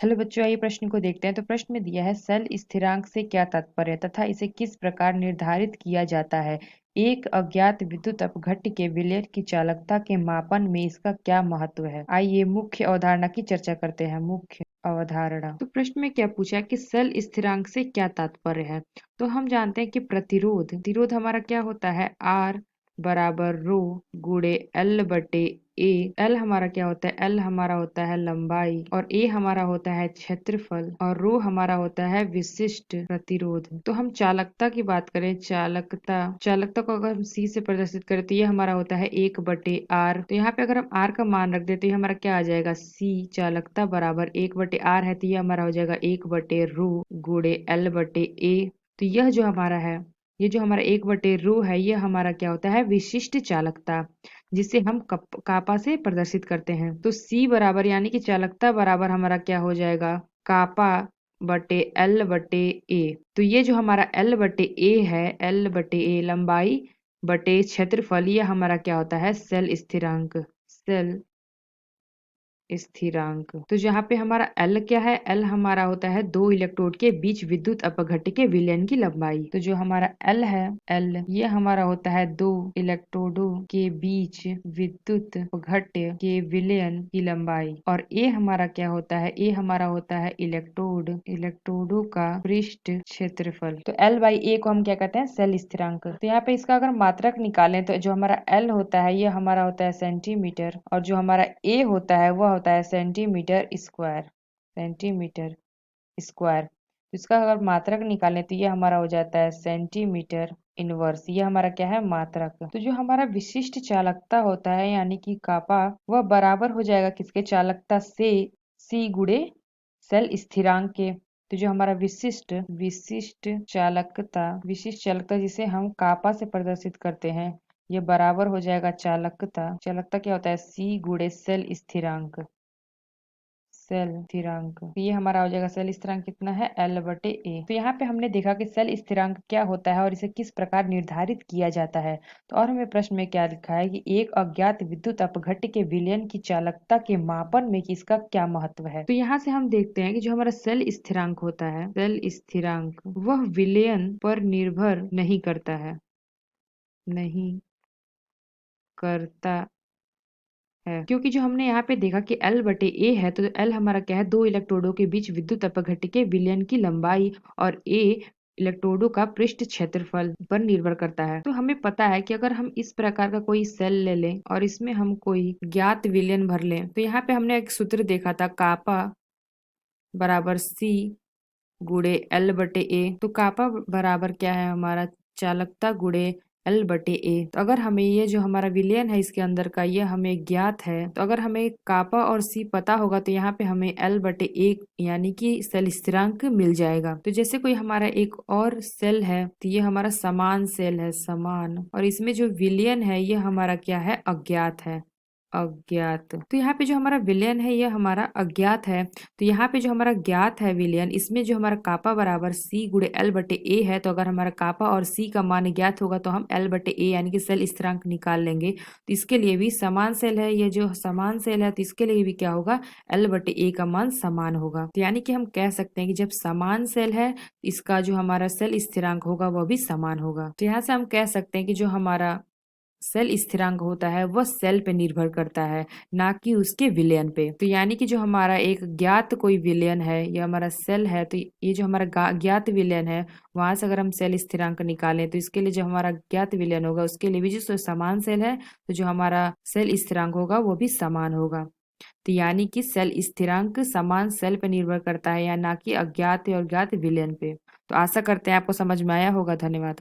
Hello बच्चों, आइए प्रश्न को देखते हैं। तो प्रश्न में दिया है सेल स्थिरांक से क्या तात्पर्य है तथा इसे किस प्रकार निर्धारित किया जाता है। एक अज्ञात विद्युत अपघट्य के विलयन की चालकता के मापन में इसका क्या महत्व है। आइए मुख्य अवधारणा की चर्चा करते हैं। मुख्य अवधारणा। तो प्रश्न में क्या पूछा है कि सेल स्थिरांक से क्या तात्पर्य है। तो हम जानते हैं कि प्रतिरोध हमारा क्या होता है, आर बराबर रो गुड़े एल बटे ए। एल हमारा क्या होता है, एल हमारा होता है लंबाई और ए हमारा होता है क्षेत्रफल और रो हमारा होता है विशिष्ट प्रतिरोध। तो हम चालकता की बात करें, चालकता को अगर हम सी से प्रदर्शित करें तो ये हमारा होता है 1/r। तो यहाँ पे अगर हम r का मान रख दे तो ये हमारा क्या आ जाएगा, सी चालकता बराबर 1/r है, तो ये हमारा हो जाएगा 1/रो गुड़े एल बटे ए। तो यह जो हमारा है, ये जो हमारा 1/रो है, ये हमारा क्या होता है, विशिष्ट चालकता, जिसे हम कापा से प्रदर्शित करते हैं। तो C बराबर यानी कि चालकता बराबर हमारा क्या हो जाएगा, कापा बटे एल बटे ए। तो ये जो हमारा एल बटे ए है, एल बटे ए लंबाई बटे क्षेत्रफल, ये हमारा क्या होता है, सेल स्थिरांक। तो जहाँ पे हमारा L क्या है, L हमारा होता है दो इलेक्ट्रोड के बीच विद्युत अपघट्य के विलयन की लंबाई। तो जो हमारा L है, L ये हमारा होता है दो इलेक्ट्रोडों के बीच विद्युत अपघट्य के विलयन की लंबाई। और A हमारा क्या होता है, A हमारा होता है इलेक्ट्रोडों का पृष्ठ क्षेत्रफल। तो L/A को हम क्या कहते हैं, सेल स्थिरांक। तो यहाँ पे इसका अगर मात्रक निकालें तो जो हमारा L होता है, ये हमारा होता है सेंटीमीटर और जो हमारा A होता है वह होता है सेंटीमीटर स्क्वायर। तो इसका अगर मात्रक निकालें तो ये हमारा हो जाता है सेंटीमीटर इनवर्स। ये हमारा क्या है, मात्रक। तो जो हमारा विशिष्ट चालकता होता है यानी कि कापा, वह बराबर हो जाएगा किसके, चालकता से, सी गुणे सेल स्थिरांक के। तो जो हमारा विशिष्ट चालकता जिसे हम कापा से प्रदर्शित करते हैं, ये बराबर हो जाएगा चालकता क्या होता है, सी गुणे सेल स्थिरांक। तो ये हमारा हो जाएगा सेल स्थिरांक कितना है, L/A। तो यहाँ पे हमने देखा कि सेल स्थिरांक क्या होता है और इसे किस प्रकार निर्धारित किया जाता है। तो और हमें प्रश्न में क्या लिखा है कि एक अज्ञात विद्युत अपघट्य के विलयन की चालकता के मापन में इसका क्या महत्व है। तो यहाँ से हम देखते हैं कि जो हमारा सेल स्थिरांक होता है, सेल स्थिरांक वह विलयन पर निर्भर नहीं करता है, क्योंकि जो हमने यहाँ पे देखा कि L/A है, तो L हमारा क्या है, दो इलेक्ट्रोडों के बीच विद्युत अपघट्य के विलयन की लंबाई और A इलेक्ट्रोडों का पृष्ठ क्षेत्रफल पर निर्भर करता है। तो हमें पता है कि अगर हम इस प्रकार का कोई सेल ले लें और इसमें हम कोई ज्ञात विलयन भर लें, तो यहाँ पे हमने एक सूत्र देखा था, कापा बराबर C गुणे L/A। तो कापा बराबर क्या है हमारा, चालकता गुणे L/A। तो अगर हमें ये जो हमारा विलयन है इसके अंदर का, ये हमें ज्ञात है, तो अगर हमें कापा और सी पता होगा तो यहाँ पे हमें L/A यानी कि सेल स्थिरांक मिल जाएगा। तो जैसे कोई हमारा एक और सेल है, तो ये हमारा समान सेल है, समान, और इसमें जो विलयन है ये हमारा क्या है, अज्ञात। तो यहाँ पे जो हमारा विलयन है ये हमारा अज्ञात है। तो यहाँ पे जो हमारा ज्ञात है विलयन, इसमें जो हमारा कापा बराबर C गुणे L/A है, तो अगर हमारा कापा और C का मान ज्ञात होगा तो हम L/A यानी कि सेल स्थिरांक निकाल लेंगे। तो इसके लिए भी समान सेल है, ये जो समान सेल है तो इसके लिए भी क्या होगा, L/A का मान समान होगा। तो यानी कि हम कह सकते हैं कि जब समान सेल है, इसका जो हमारा सेल स्थिरांक होगा वह भी समान होगा। तो यहाँ से हम कह सकते हैं कि जो हमारा सेल स्थिरांक होता है वह सेल पे निर्भर करता है, ना कि उसके विलयन पे। तो यानी कि जो हमारा एक ज्ञात कोई विलयन है, या हमारा सेल है, तो ये जो हमारा ज्ञात विलयन है, वहां से अगर हम सेल स्थिरांक निकालें तो इसके लिए जो हमारा ज्ञात विलयन होगा उसके लिए भी जो समान सेल है, तो जो हमारा सेल स्थिरांक होगा वो भी समान होगा। तो यानी कि सेल स्थिरांक समान सेल पे निर्भर करता है, या ना कि अज्ञात और ज्ञात विलयन पे। तो आशा करते हैं आपको समझ में आया होगा। धन्यवाद।